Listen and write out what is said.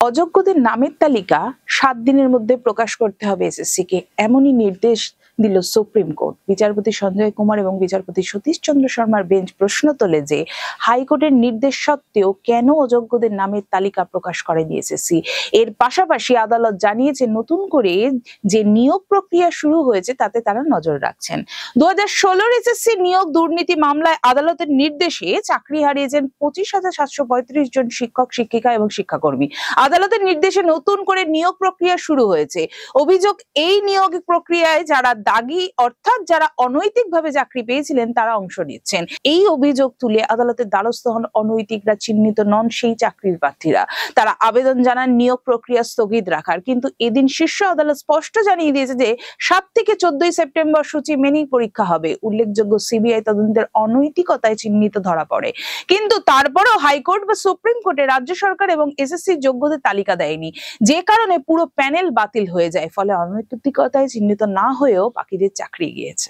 অযোগ্যদের নামের তালিকা 7 দিনের মধ্যে প্রকাশ করতে হবে এসএসসি কে, এমনই নির্দেশ দিল সুপ্রিম কোর্ট। বিচারপতি সঞ্জয় কুমার এবং বিচারপতি সতীশ চন্দ্র শর্মার বেঞ্চ প্রশ্ন তোলে যে হাইকোর্টের নির্দেশ সত্ত্বেও কেন অযোগ্যদের নামের তালিকা প্রকাশ করেনি এসএসসি। এর পাশাপাশি আদালত জানিয়েছে নতুন করে যে নিয়োগ প্রক্রিয়া শুরু হয়েছে তাতে তারা নজর রাখছেন। 2016 এসএসসি নিয়োগ দুর্নীতি মামলায় আদালতের নির্দেশে চাকরি হারিয়েছেন 25,735 জন শিক্ষক, শিক্ষিকা এবং শিক্ষাকর্মী। আদালতের নির্দেশে নতুন করে নিয়োগ প্রক্রিয়া শুরু হয়েছে। অভিযোগ, এই নিয়োগ প্রক্রিয়ায় যারা দাগী অর্থাৎ যারা অনৈতিকভাবে চাকরি পেয়েছিলেন তারা অংশ নিচ্ছেন। এই অভিযোগ তুলে আদালতের দ্বারস্থ হন অনৈতিকরা, চিহ্নিত নন সেই চাকরির প্রার্থীরা। তারা আবেদন জানান নিয়োগ প্রক্রিয়া স্থগিত রাখার, কিন্তু এদিন শীর্ষ আদালত স্পষ্ট জানিয়ে দিয়েছে যে 7 থেকে 14 সেপ্টেম্বর সূচি মেনেই পরীক্ষা হবে। উল্লেখযোগ্য, সিবিআই তদন্তের অনৈতিকতায় চিহ্নিত ধরা পড়ে, কিন্তু তারপরেও হাইকোর্ট বা সুপ্রিম কোর্টে রাজ্য সরকার এবং এসএসসি যোগ্যদের তালিকা দেয়নি, যে কারণে পুরো প্যানেল বাতিল হয়ে যায়। ফলে অনৈতিকতায় চিহ্নিত না হয়েও বাকিদের চাকরি গিয়েছে।